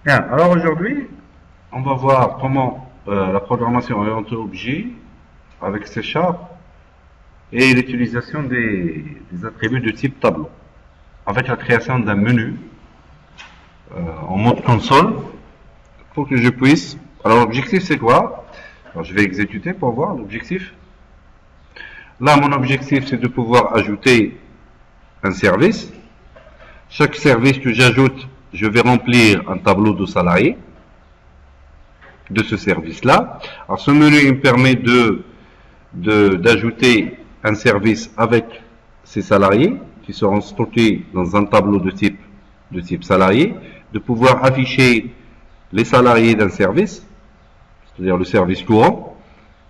Bien, alors aujourd'hui, on va voir comment la programmation orientée objet avec C Sharp et l'utilisation des attributs de type tableau avec la création d'un menu en mode console pour que je puisse. Alors l'objectif c'est quoi? Alors je vais exécuter pour voir l'objectif. Là, mon objectif c'est de pouvoir ajouter un service. Chaque service que j'ajoute, je vais remplir un tableau de salariés de ce service-là. Alors ce menu il me permet d'ajouter un service avec ces salariés qui seront stockés dans un tableau de type salarié, de pouvoir afficher les salariés d'un service, c'est-à-dire le service courant,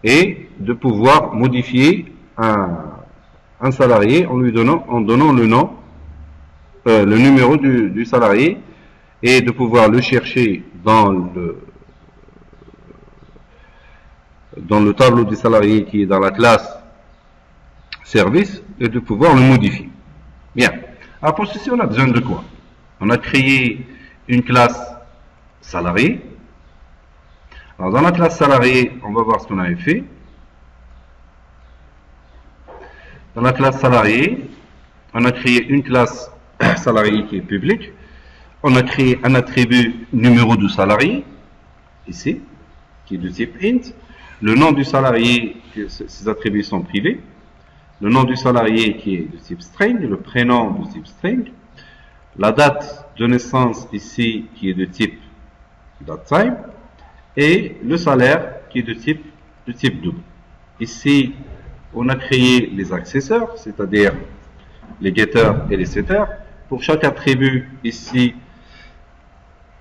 et de pouvoir modifier un salarié en donnant le nom, le numéro du salarié, et de pouvoir le chercher dans le tableau des salariés qui est dans la classe service et de pouvoir le modifier. Bien. Alors pour ceci, on a besoin de quoi? On a créé une classe salarié. Alors dans la classe salarié, on va voir ce qu'on avait fait. Dans la classe salarié, on a créé une classe salarié qui est publique. On a créé un attribut numéro de salarié, ici, qui est de type int. Le nom du salarié, ces attributs sont privés. Le nom du salarié qui est de type string, le prénom de type string. La date de naissance ici qui est de type datetime. Et le salaire qui est de type double. Ici, on a créé les accesseurs, c'est-à-dire les getters et les setters. Pour chaque attribut, ici,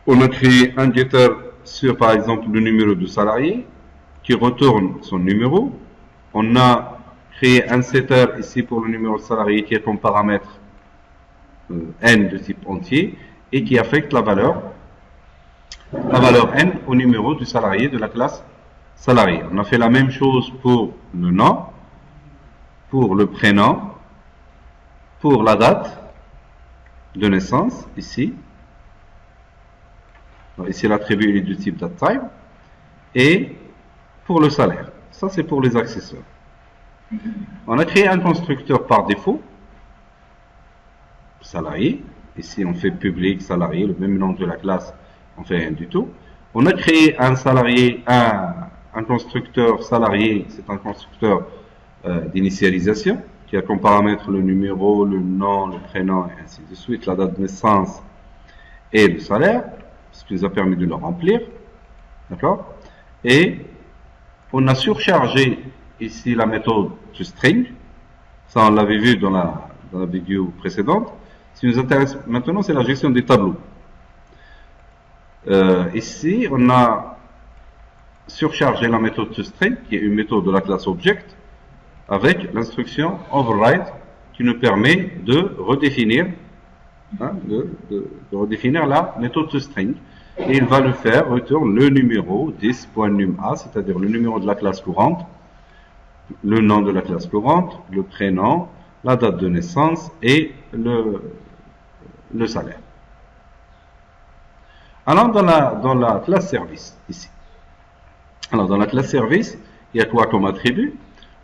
on a créé un getter sur, par exemple, le numéro du salarié, qui retourne son numéro. On a créé un setter ici pour le numéro de salarié qui est comme paramètre n de type entier et qui affecte la valeur n au numéro du salarié de la classe salarié. On a fait la même chose pour le nom, pour le prénom, pour la date de naissance, ici. Alors, ici, l'attribut est du type datetime. Et pour le salaire. Ça, c'est pour les accessoires. On a créé un constructeur par défaut, salarié. Ici, on fait public, salarié, le même nom de la classe, on fait rien du tout. On a créé un salarié, un constructeur salarié, c'est un constructeur d'initialisation, qui a comme paramètre le numéro, le nom, le prénom, et ainsi de suite, la date de naissance et le salaire, ce qui nous a permis de le remplir. D'accord? Et on a surchargé ici la méthode toString. Ça, on l'avait vu dans la vidéo précédente. Ce qui nous intéresse maintenant, c'est la gestion des tableaux. Ici, on a surchargé la méthode toString, qui est une méthode de la classe Object, avec l'instruction override, qui nous permet de redéfinir, redéfinir la méthode toString. Et il va le faire, retourne le numéro 10.numa, c'est-à-dire le numéro de la classe courante, le nom de la classe courante, le prénom, la date de naissance et le salaire. Alors dans la classe service, ici. Alors dans la classe service, il y a quoi comme attribut?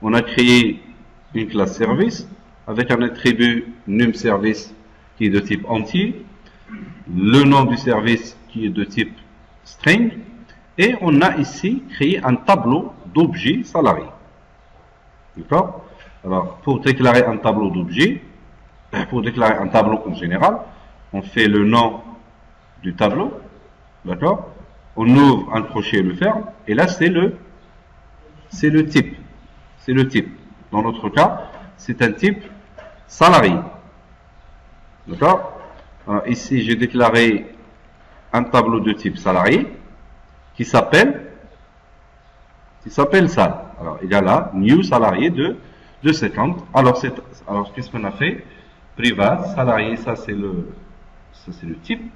On a créé une classe service avec un attribut numService qui est de type entier, le nom du service qui est de type string, et on a ici créé un tableau d'objets salariés. D'accord? Alors, pour déclarer un tableau d'objets, pour déclarer un tableau en général, on fait le nom du tableau, d'accord? On ouvre un crochet et le ferme, et là c'est le type. C'est le type. Dans notre cas, c'est un type salarié. D'accord? Alors, ici, j'ai déclaré un tableau de type salarié qui s'appelle sal. Alors, il y a là new salarié de 50. Alors qu'est-ce qu'on a fait? Privat, salarié, ça c'est le type,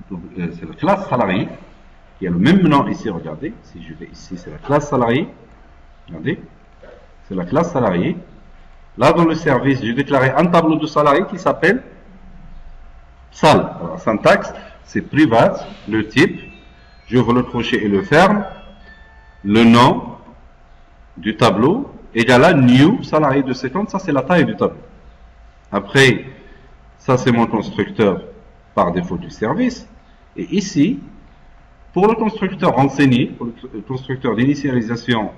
c'est la classe salarié qui a le même nom ici. Regardez, si je vais ici, c'est la classe salarié. Regardez, c'est la classe salarié. Là, dans le service, j'ai déclaré un tableau de salarié qui s'appelle sal. Alors, syntaxe, c'est private, le type, j'ouvre le crochet et le ferme, le nom du tableau égale à new salarié de 50, ça c'est la taille du tableau. Après, ça c'est mon constructeur par défaut du service. Et ici, pour le constructeur renseigné, pour le constructeur d'initialisation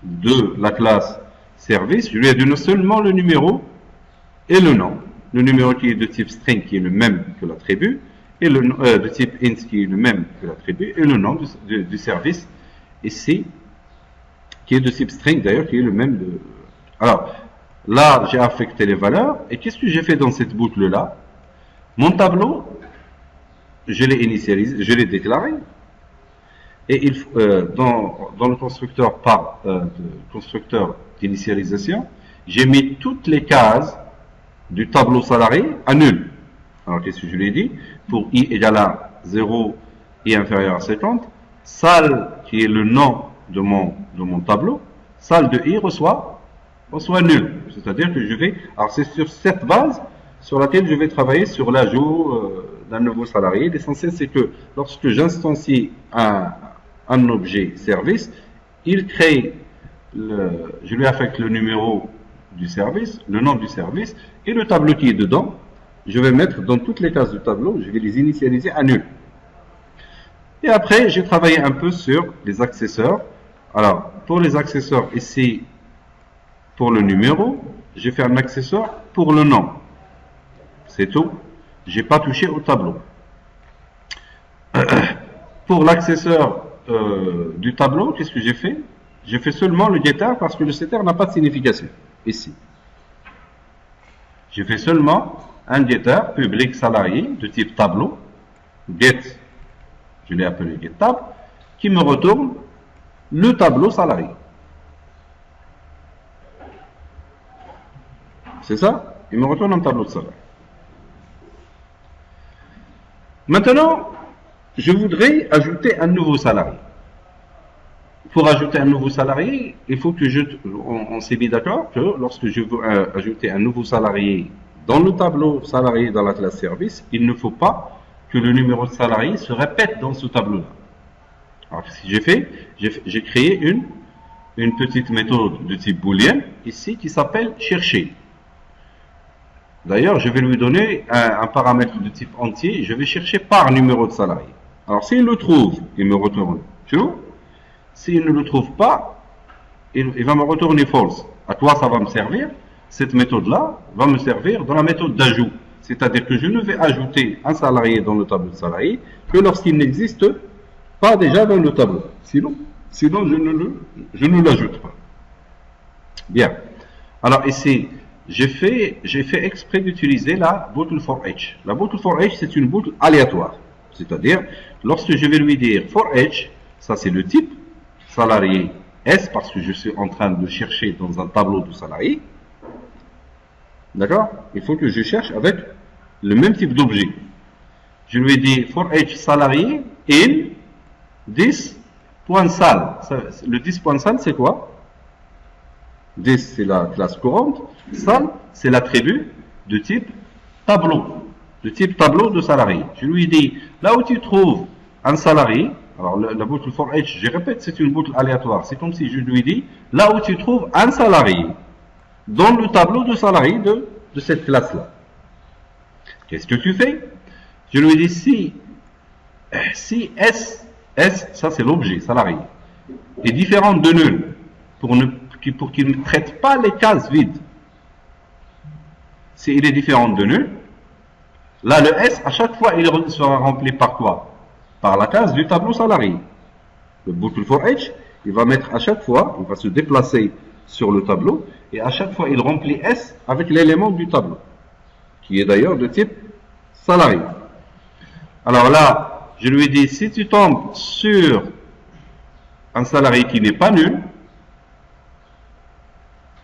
de la classe service, je lui ai donné seulement le numéro et le nom. Le numéro qui est de type string qui est le même que l'attribut, et le de type int qui est le même que l'attribut, et le nom du service ici qui est de type string d'ailleurs, qui est le même de... Alors, là, j'ai affecté les valeurs, et qu'est-ce que j'ai fait dans cette boucle-là? Mon tableau, je l'ai initialisé, je l'ai déclaré, et dans le constructeur constructeur d'initialisation, j'ai mis toutes les cases du tableau salarié à nul. Alors, qu'est-ce que je lui ai dit? Pour i égale à 0, i inférieur à 50, salle qui est le nom de mon tableau, salle de i reçoit nul. C'est-à-dire que je vais, alors c'est sur cette base sur laquelle je vais travailler sur l'ajout d'un nouveau salarié. L'essentiel, c'est que lorsque j'instancie un objet service, il crée, je lui affecte le numéro du service, le nom du service, et le tableau qui est dedans, je vais mettre dans toutes les cases du tableau, je vais les initialiser à nul. Et après, j'ai travaillé un peu sur les accessoires. Alors, pour les accessoires, ici, pour le numéro, j'ai fait un accessoire pour le nom. C'est tout. J'ai pas touché au tableau. Pour l'accessoire du tableau, qu'est-ce que j'ai fait? J'ai fait seulement le getter parce que le setter n'a pas de signification. Ici. J'ai fait seulement un getter public salarié de type tableau. Get, je l'ai appelé getTab, qui me retourne le tableau salarié. C'est ça? Il me retourne un tableau de salarié. Maintenant, je voudrais ajouter un nouveau salarié. Pour ajouter un nouveau salarié, il faut que on s'est mis d'accord que lorsque je veux ajouter un nouveau salarié dans le tableau salarié dans la classe service, il ne faut pas que le numéro de salarié se répète dans ce tableau-là. Alors, ce que j'ai fait, j'ai créé une petite méthode de type booléen ici qui s'appelle chercher. D'ailleurs, je vais lui donner un paramètre de type entier. Je vais chercher par numéro de salarié. Alors, s'il le trouve, il me retourne true. S'il ne le trouve pas, il va me retourner false. À quoi ça va me servir? Cette méthode-là va me servir dans la méthode d'ajout. C'est-à-dire que je ne vais ajouter un salarié dans le tableau de salarié que lorsqu'il n'existe pas déjà dans le tableau. Sinon je ne l'ajoute pas. Bien. Alors ici, j'ai fait exprès d'utiliser la boucle for each. La boucle for each, c'est une boucle aléatoire. C'est-à-dire, lorsque je vais lui dire for each, ça c'est le type, salarié S, parce que je suis en train de chercher dans un tableau de salarié. D'accord? Il faut que je cherche avec le même type d'objet. Je lui dis for each salarié in 10.sal. Le 10.sal, c'est quoi? 10, c'est la classe courante. Sal, c'est l'attribut de type tableau. De type tableau de salarié. Je lui dis, là où tu trouves un salarié, alors la boucle for each, je répète, c'est une boucle aléatoire. C'est comme si je lui dis, là où tu trouves un salarié, dans le tableau de salarié de cette classe-là. Qu'est-ce que tu fais? Je lui dis, si S, ça c'est l'objet, salarié, est différent de nul, pour qu'il ne traite pas les cases vides. S'il est différent de nul, là le S, à chaque fois, il sera rempli par quoi? Par la case du tableau salarié. Le boucle for each, il va mettre à chaque fois, il va se déplacer sur le tableau, et à chaque fois, il remplit S avec l'élément du tableau, qui est d'ailleurs de type salarié. Alors là, je lui dis, si tu tombes sur un salarié qui n'est pas nul,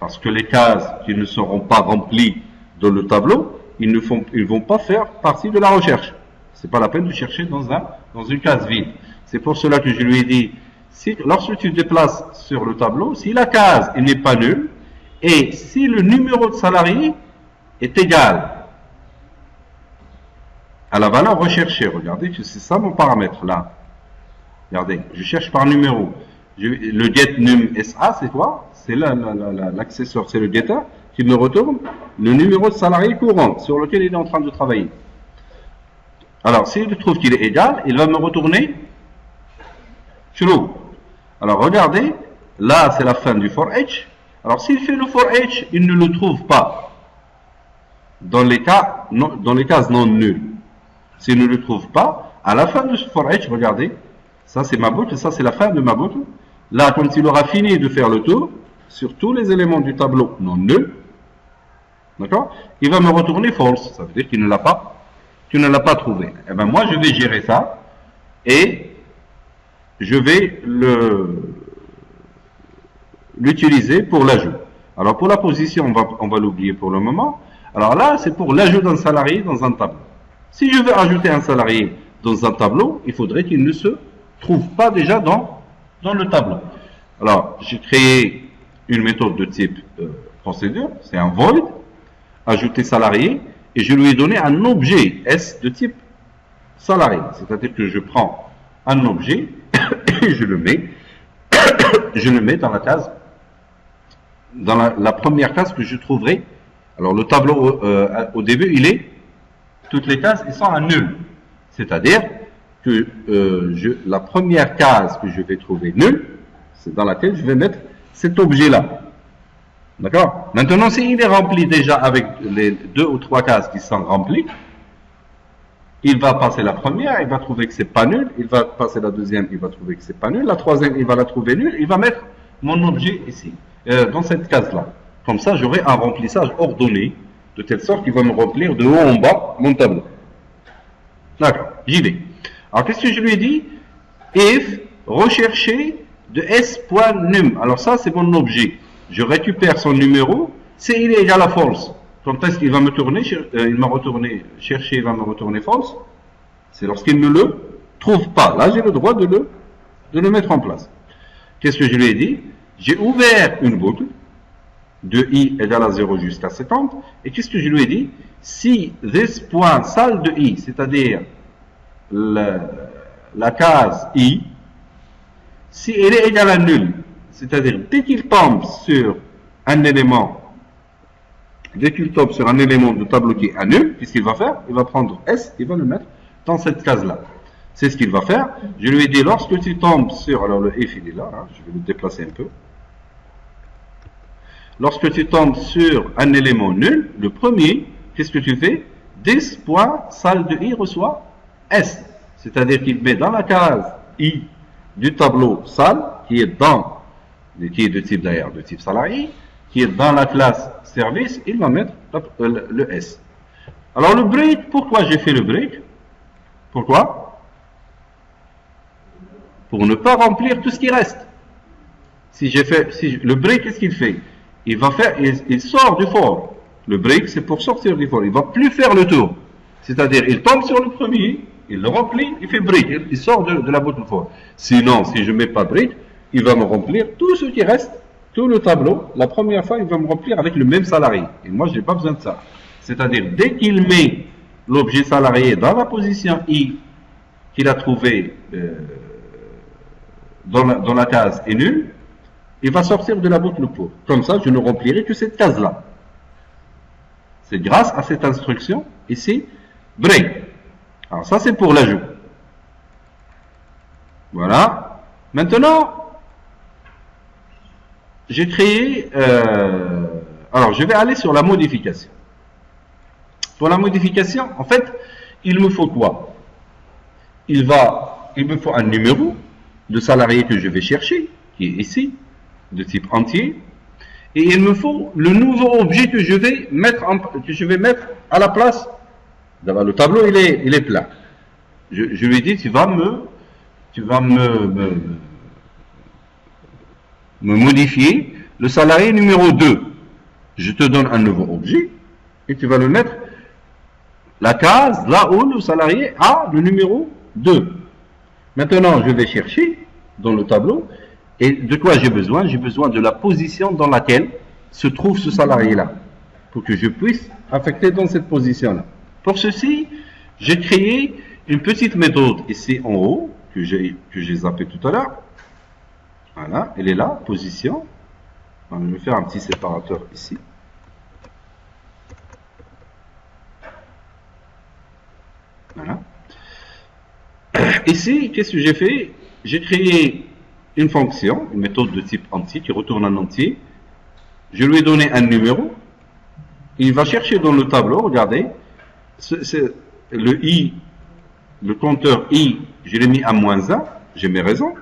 parce que les cases qui ne seront pas remplies dans le tableau, ils ne vont pas faire partie de la recherche. C'est pas la peine de chercher dans une case vide. C'est pour cela que je lui ai dit, lorsque tu te déplaces sur le tableau, si la case n'est pas nulle, et si le numéro de salarié est égal à la valeur recherchée. Regardez, c'est ça mon paramètre là. Regardez, je cherche par numéro. Le get num SA, c'est quoi? C'est l'accesseur, c'est le getter qui me retourne le numéro de salarié courant sur lequel il est en train de travailler. Alors, s'il trouve qu'il est égal, il va me retourner true. Alors, regardez, là, c'est la fin du for each. Alors, s'il fait le for each, il ne le trouve pas dans les cases non nulles. S'il ne le trouve pas, à la fin de ce for each, regardez, ça c'est ma boucle, ça c'est la fin de ma boucle. Là, quand il aura fini de faire le tour sur tous les éléments du tableau non nuls, d'accord, il va me retourner false. Ça veut dire qu'il ne l'a pas trouvé. Eh bien, moi, je vais gérer ça et je vais l'utiliser pour l'ajout. Alors, pour la position, on va l'oublier pour le moment. Alors là, c'est pour l'ajout d'un salarié dans un tableau. Si je veux ajouter un salarié dans un tableau, il faudrait qu'il ne se trouve pas déjà dans le tableau. Alors, j'ai créé une méthode de type procédure, c'est un void, ajouter salarié, et je lui ai donné un objet S de type salarié. C'est-à-dire que je prends un objet et je le mets dans la case, dans la première case que je trouverai. Alors le tableau au début, toutes les cases, ils sont à nul. C'est-à-dire que la première case que je vais trouver nulle, c'est dans laquelle je vais mettre cet objet-là. D'accord? Maintenant, s'il est rempli déjà avec les 2 ou 3 cases qui sont remplies, il va passer la première, il va trouver que c'est pas nul, il va passer la deuxième, il va trouver que c'est pas nul, la troisième, il va la trouver nulle, il va mettre mon objet ici, dans cette case-là. Comme ça, j'aurai un remplissage ordonné, de telle sorte qu'il va me remplir de haut en bas mon tableau. D'accord, j'y vais. Alors, qu'est-ce que je lui ai dit? If rechercher de s.num. Alors ça, c'est mon objet. Je récupère son numéro, c'est il est égal à false. Quand est-ce qu'il va me tourner, il m'a retourné, chercher, il va me retourner false. C'est lorsqu'il ne le trouve pas. Là, j'ai le droit de le mettre en place. Qu'est-ce que je lui ai dit? J'ai ouvert une boucle de i égale à 0 jusqu'à 50. Et qu'est-ce que je lui ai dit? Si this point sale de i, c'est-à-dire la case i, si elle est égale à nul, c'est-à-dire dès qu'il tombe sur un élément, de tableau qui est à nul, qu'est-ce qu'il va faire? Il va prendre S, il va le mettre dans cette case-là. C'est ce qu'il va faire. Je lui ai dit, lorsque tu tombes sur, alors le if il est là, hein, je vais le déplacer un peu. Lorsque tu tombes sur un élément nul, le premier, qu'est-ce que tu fais? 10.sale de i reçoit S. C'est-à-dire qu'il met dans la case i du tableau sale, qui est de type d'ailleurs, de type salarié, qui est dans la classe service, il va mettre le S. Alors le break, pourquoi j'ai fait le break? Pourquoi? Pour ne pas remplir tout ce qui reste. Le break, qu'est-ce qu'il fait? Il sort du for. Le break, c'est pour sortir du for. Il va plus faire le tour. C'est-à-dire, il tombe sur le premier, il le remplit, il fait break. Il sort de la boucle for. Sinon, si je ne mets pas break, il va me remplir tout ce qui reste, tout le tableau. La première fois, il va me remplir avec le même salarié. Et moi, je n'ai pas besoin de ça. C'est-à-dire, dès qu'il met l'objet salarié dans la position I qu'il a trouvé dans la case est nulle, il va sortir de la boucle pour. Comme ça, je ne remplirai que cette case-là. C'est grâce à cette instruction, ici, break. Alors ça, c'est pour l'ajout. Voilà. Maintenant, j'ai créé... alors, je vais aller sur la modification. Pour la modification, en fait, il me faut quoi? Il me faut un numéro de salarié que je vais chercher, qui est ici, de type entier, et il me faut le nouveau objet que je vais mettre à la place. D'abord, le tableau il est plein. Je lui ai dit tu vas me modifier le salarié numéro 2. Je te donne un nouveau objet et tu vas le mettre la case là où le salarié a le numéro 2. Maintenant, je vais chercher dans le tableau. Et de quoi j'ai besoin? J'ai besoin de la position dans laquelle se trouve ce salarié-là, pour que je puisse affecter dans cette position-là. Pour ceci, J'ai créé une petite méthode ici en haut, que j'ai zappé tout à l'heure. Voilà, elle est là, position. Alors, je vais faire un petit séparateur ici. Voilà. Ici, qu'est-ce que j'ai fait? J'ai créé une fonction, une méthode de type entier qui retourne un entier. Je lui ai donné un numéro. Il va chercher dans le tableau, regardez, le i, le compteur i, je l'ai mis à -1, j'ai mes raisons.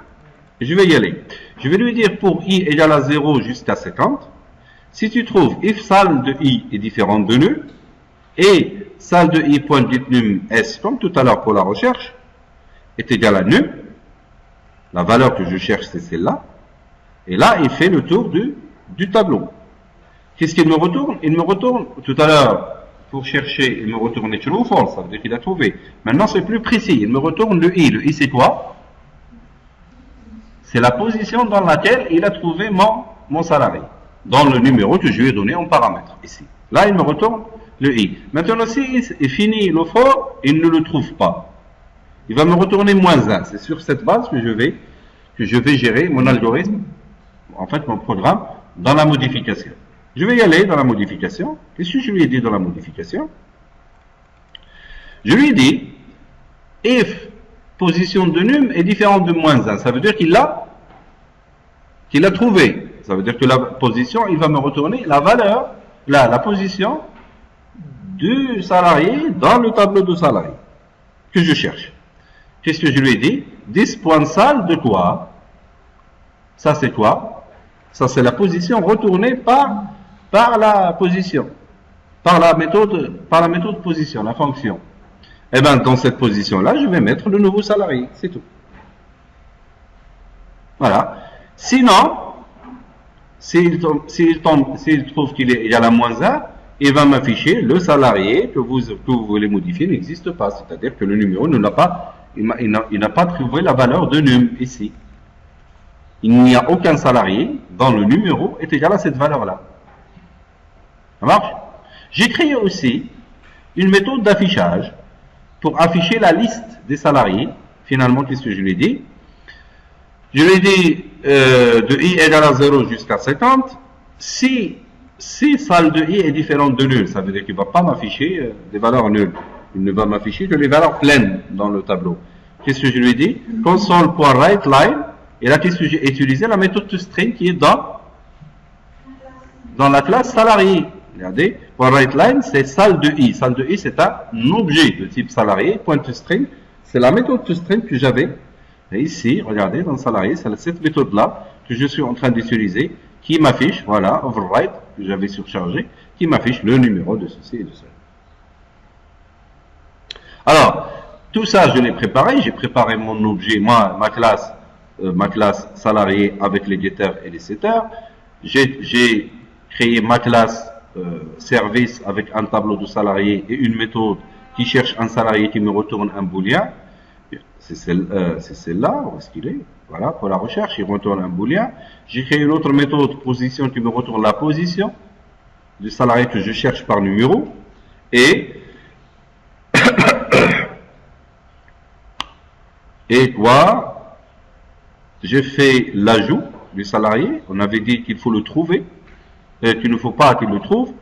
Je vais y aller. Je vais lui dire pour i égale à 0 jusqu'à 50. Si tu trouves if salle de i est différente de nul, et salle de i point num s, comme tout à l'heure pour la recherche, est égal à nul, la valeur que je cherche c'est celle-là, et là il fait le tour du tableau. Qu'est-ce qu'il me retourne? Il me retourne, tout à l'heure, pour chercher, il me retournait true ou false, ça veut dire qu'il a trouvé. Maintenant c'est plus précis, il me retourne le i. Le i c'est quoi? C'est la position dans laquelle il a trouvé mon salarié, dans le numéro que je lui ai donné en paramètre, ici. Là il me retourne le i. Maintenant si il finit le for, il ne le trouve pas. Il va me retourner -1. C'est sur cette base que je vais gérer mon algorithme, en fait mon programme, dans la modification. Je vais y aller dans la modification. Qu'est-ce que je lui ai dit dans la modification? Je lui ai dit, if position de num est différente de -1. Ça veut dire qu'il l'a trouvé. Ça veut dire que la position, il va me retourner la valeur, la position du salarié dans le tableau de salarié que je cherche. Qu'est-ce que je lui ai dit? 10.sal de quoi? Ça c'est quoi? Ça c'est la position retournée par la position, par la méthode position, la fonction. Et bien dans cette position-là, je vais mettre le nouveau salarié, c'est tout. Voilà. Sinon, s'il trouve qu'il est égal à -1, il va m'afficher le salarié que vous voulez modifier n'existe pas, c'est-à-dire que le numéro il n'a pas trouvé la valeur de num ici. Il n'y a aucun salarié dont le numéro est égal à cette valeur-là. Ça marche? J'ai créé aussi une méthode d'affichage pour afficher la liste des salariés. Finalement, qu'est-ce que je lui ai dit? Je lui ai dit de i égale à 0 jusqu'à 50. Si salle de i est différente de nul, ça veut dire qu'il ne va pas m'afficher des valeurs nulles. Il ne va m'afficher que les valeurs pleines dans le tableau. Qu'est-ce que je lui ai dit? Console.writeLine. Et là, qu'est-ce que j'ai utilisé? La méthode toString qui est dans la classe salarié. Regardez, .writeLine, c'est salle de i. Salle de i, c'est un objet de type salarié. .toString, c'est la méthode toString que j'avais. Et ici, regardez, dans salarié, c'est cette méthode-là que je suis en train d'utiliser, qui m'affiche, voilà, overwrite, que j'avais surchargé, qui m'affiche le numéro de ceci et de cela. Alors, tout ça, je l'ai préparé. J'ai préparé mon objet, ma classe salarié avec les getters et les setters. J'ai créé ma classe service avec un tableau de salariés et une méthode qui cherche un salarié qui me retourne un booléen. C'est celle-là, où est-ce qu'il est? Voilà, pour la recherche, il retourne un booléen. J'ai créé une autre méthode position qui me retourne la position du salarié que je cherche par numéro. Et quoi? J'ai fait l'ajout du salarié. On avait dit qu'il faut le trouver, qu'il ne faut pas qu'il le trouve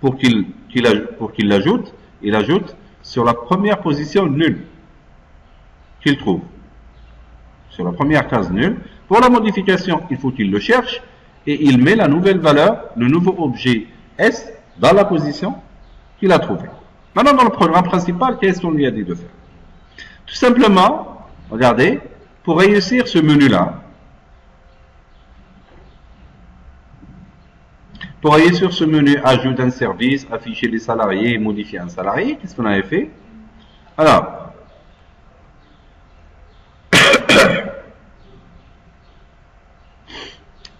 pour qu'il l'ajoute. Il ajoute sur la première position nulle qu'il trouve, sur la première case nulle. Pour la modification, il faut qu'il le cherche et il met la nouvelle valeur, le nouveau objet S, dans la position qu'il a trouvée. Maintenant, dans le programme principal, qu'est-ce qu'on lui a dit de faire? Tout simplement, regardez, pour réussir ce menu-là, pour réussir ce menu, ajout d'un service, afficher les salariés, modifier un salarié, qu'est-ce qu'on avait fait? Alors,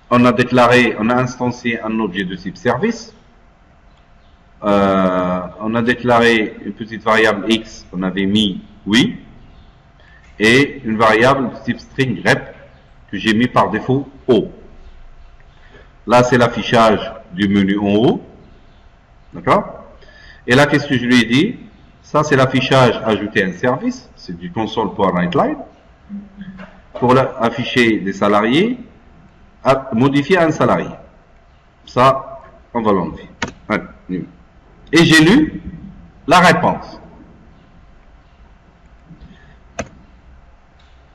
on a instancié un objet de type service. On a déclaré une petite variable x, on avait mis oui, et une variable de type string rep que j'ai mis par défaut O. Là, c'est l'affichage du menu en haut. D'accord? Et là, qu'est-ce que je lui ai dit? Ça, c'est l'affichage ajouter un service. C'est du console.writeLine. Pour afficher des salariés, modifier un salarié. Ça, on va l'enlever. Et j'ai lu la réponse.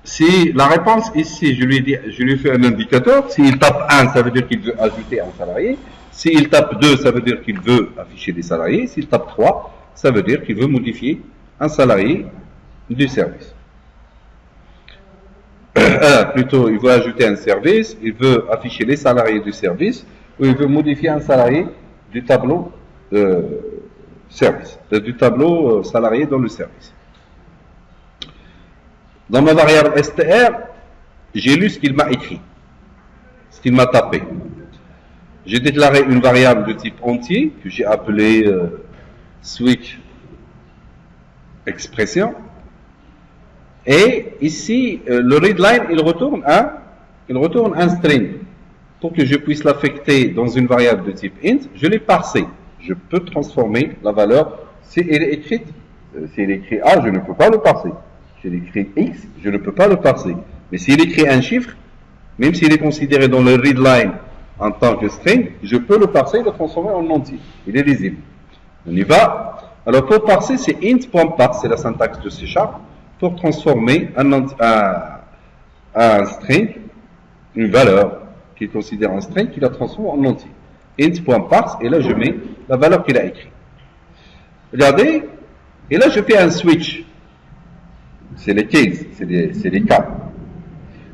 Si la réponse ici, je lui fais un indicateur. S'il tape 1, ça veut dire qu'il veut ajouter un salarié. S'il tape 2, ça veut dire qu'il veut afficher des salariés. S'il tape 3, ça veut dire qu'il veut modifier un salarié du service. Plutôt, il veut ajouter un service, il veut afficher les salariés du service, ou il veut modifier un salarié du tableau service, du tableau salarié dans le service. Dans ma variable str, j'ai lu ce qu'il m'a écrit, ce qu'il m'a tapé. J'ai déclaré une variable de type entier que j'ai appelée switch expression. Et ici, le readline, il retourne un string. Pour que je puisse l'affecter dans une variable de type int, je l'ai parsé. Je peux transformer la valeur. Si elle est écrite, s'il est écrit A, je ne peux pas le parser. S'il est écrit X, je ne peux pas le parser. Mais s'il écrit un chiffre, même s'il est considéré dans le readline en tant que string, je peux le parser et le transformer en entier. Il est lisible. On y va. Alors pour parser, c'est int.parse, c'est la syntaxe de C#, pour transformer un string, une valeur qu'il considère un string, qu'il la transforme en entier. Int.parse, et là je mets la valeur qu'il a écrite. Regardez, et là je fais un switch. C'est les cases, c'est les cas.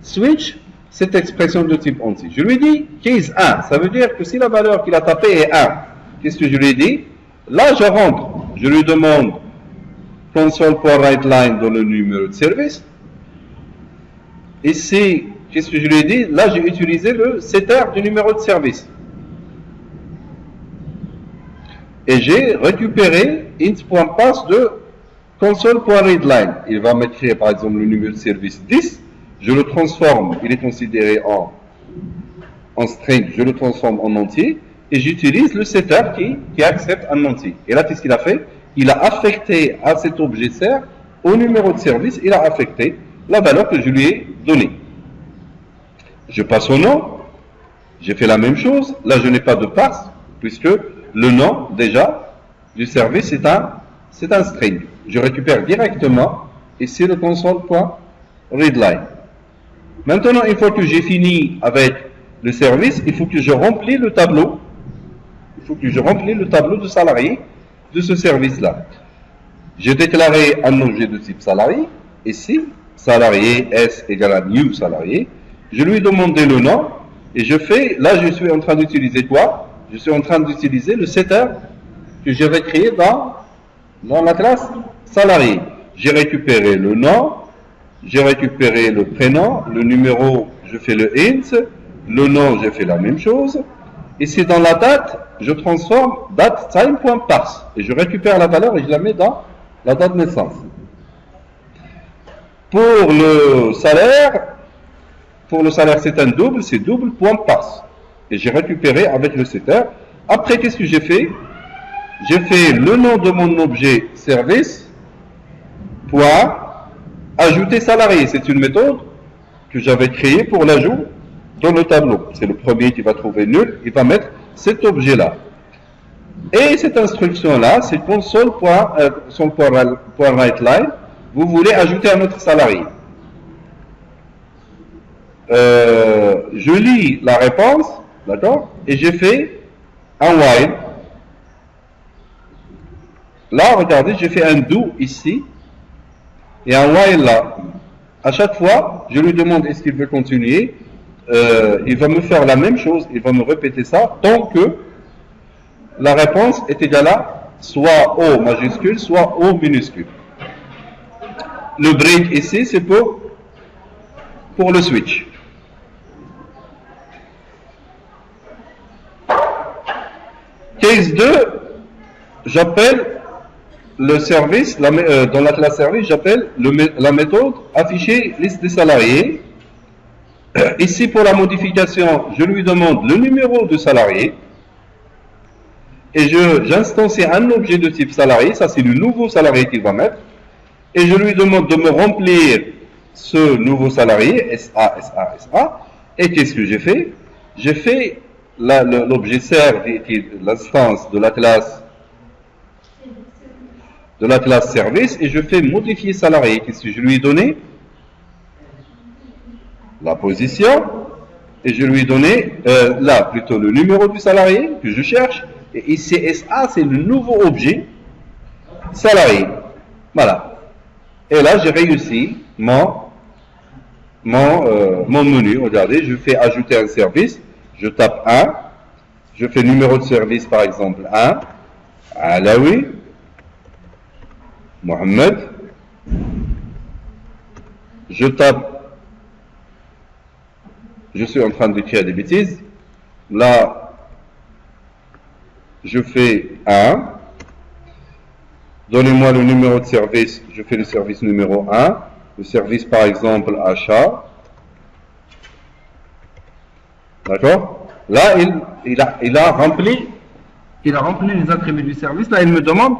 Switch, cette expression de type entier. Je lui dis case 1, ça veut dire que si la valeur qu'il a tapée est 1, qu'est-ce que je lui dis? Là je rentre, je lui demande console.writeLine dans le numéro de service. Ici, qu'est-ce que je lui ai dit? Là, j'ai utilisé le setter du numéro de service. Et j'ai récupéré int.pass de console.readline. Il va m'écrire, par exemple, le numéro de service 10. Je le transforme, il est considéré en string, je le transforme en entier. Et j'utilise le setter qui accepte un entier. Et là, qu'est-ce qu'il a fait? Il a affecté à cet objet ser, au numéro de service, il a affecté la valeur que je lui ai donnée. Je passe au nom, j'ai fait la même chose, là je n'ai pas de parse, puisque le nom, déjà, du service, c'est un string. Je récupère directement, ici, le console.readline. Maintenant, une fois que j'ai fini avec le service, il faut que je remplis le tableau. Il faut que je remplis le tableau de salarié de ce service-là. J'ai déclaré un objet de type salarié. Ici, salarié S égale à new salarié. Je lui ai demandé le nom et je fais, là je suis en train d'utiliser quoi? Je suis en train d'utiliser le setter que j'ai recréé dans la classe salarié. J'ai récupéré le nom, j'ai récupéré le prénom, le numéro, je fais le int, le nom, j'ai fait la même chose. Ici dans la date, je transforme datetime.parse et je récupère la valeur et je la mets dans la date de naissance. Pour le salaire c'est un double, c'est double.parse. Et j'ai récupéré avec le setter. Après, qu'est-ce que j'ai fait? J'ai fait le nom de mon objet service, point, ajouter salarié. C'est une méthode que j'avais créée pour l'ajout dans le tableau. C'est le premier qui va trouver nul, il va mettre cet objet-là. Et cette instruction-là, c'est console.writeLine. Vous voulez ajouter un autre salarié. Je lis la réponse, d'accord, et j'ai fait un while. Là, regardez, j'ai fait un do ici et un while là. À chaque fois, je lui demande est-ce qu'il veut continuer. Il va me faire la même chose, il va me répéter ça tant que la réponse est égale à soit O majuscule, soit O minuscule. Le break ici, c'est pour le switch. Case 2, j'appelle le service, dans la classe service, j'appelle la méthode afficher liste des salariés. Ici, pour la modification, je lui demande le numéro de salarié. et j'instancie un objet de type salarié, ça c'est le nouveau salarié qu'il va mettre, et je lui demande de me remplir ce nouveau salarié, SA, SA, SA, et qu'est-ce que j'ai fait? J'ai fait l'objet serve, l'instance de la classe service, et je fais modifier salarié. Qu'est-ce que je lui ai donné? La position, et je lui ai donné là plutôt le numéro du salarié que je cherche, et ici SA c'est le nouveau objet salarié. Voilà. Et là j'ai réussi mon menu. Regardez, je fais ajouter un service, je tape 1, je fais numéro de service par exemple 1, Alaoui, Mohamed, je tape, je suis en train d'écrire des bêtises, là je fais 1, donnez-moi le numéro de service, je fais le service numéro 1, le service par exemple achat, d'accord? Là il a rempli les attributs du service. Là il me demande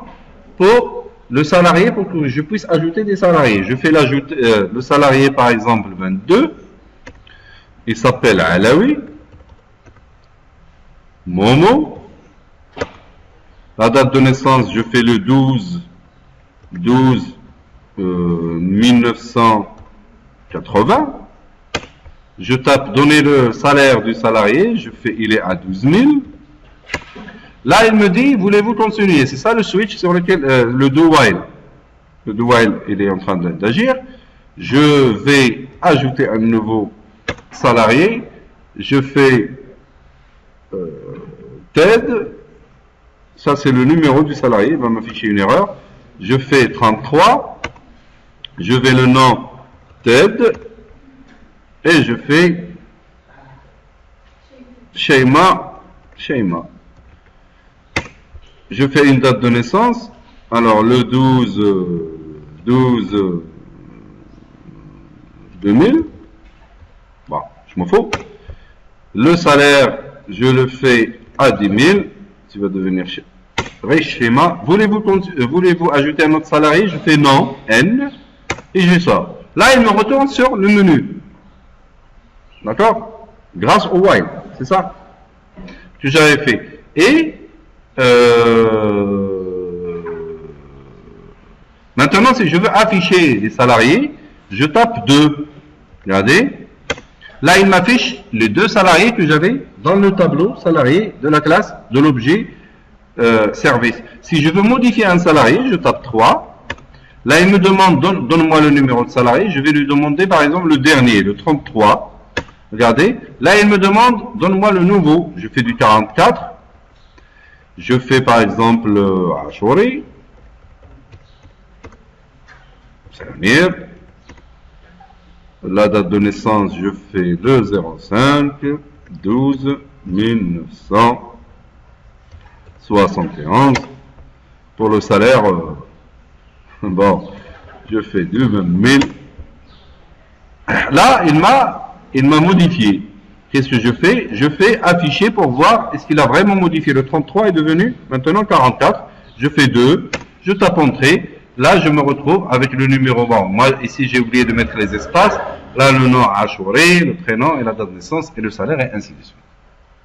pour le salarié, pour que je puisse ajouter des salariés. Je fais le salarié par exemple 22, il s'appelle Alaoui, Momo, la date de naissance je fais le 1980, je tape donner le salaire du salarié, il est à 12 000. Là, il me dit, voulez-vous continuer? C'est ça le switch sur lequel, le do while. Le do while, il est en train d'agir. Je vais ajouter un nouveau salarié. Je fais TED. Ça, c'est le numéro du salarié. Il va m'afficher une erreur. Je fais 33. Je vais le nom TED. Et je fais Sheima. Je fais une date de naissance. Alors, le 2000. Bon, je m'en fous. Le salaire, je le fais à 10 000. Tu vas devenir schéma. Voulez-vous ajouter un autre salarié? Je fais non, N. Et je sors. Là, il me retourne sur le menu. D'accord? Grâce au while. C'est ça que j'avais fait. Et maintenant, si je veux afficher les salariés, je tape 2. Regardez. Là, il m'affiche les 2 salariés que j'avais dans le tableau salarié de la classe de l'objet service. Si je veux modifier un salarié, je tape 3. Là, il me demande, donne-moi le numéro de salarié. Je vais lui demander, par exemple, le dernier, le 33. Regardez. Là, il me demande, donne-moi le nouveau. Je fais du 44. Je fais par exemple Ashori, Samir, la date de naissance, je fais le 05 12 1971. Pour le salaire, bon, je fais du 20 000. Là, il m'a modifié. Qu'est-ce que je fais? Je fais afficher pour voir est-ce qu'il a vraiment modifié. Le 33 est devenu maintenant 44. Je fais 2. Je tape entrée. Là, je me retrouve avec le numéro. Bon, moi, ici, j'ai oublié de mettre les espaces. Là, le nom Ashoré, le prénom et la date de naissance et le salaire et ainsi de suite.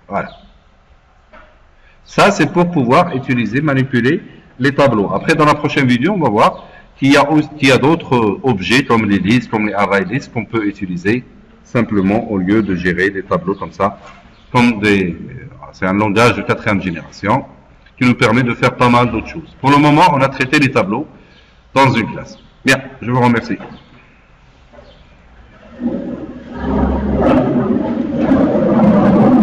Voilà. Ça, c'est pour pouvoir utiliser, manipuler les tableaux. Après, dans la prochaine vidéo, on va voir qu'il y a d'autres objets comme les listes, comme les array lists qu'on peut utiliser simplement au lieu de gérer des tableaux comme ça, c'est un langage de 4e génération qui nous permet de faire pas mal d'autres choses. Pour le moment, on a traité les tableaux dans une classe. Bien, je vous remercie.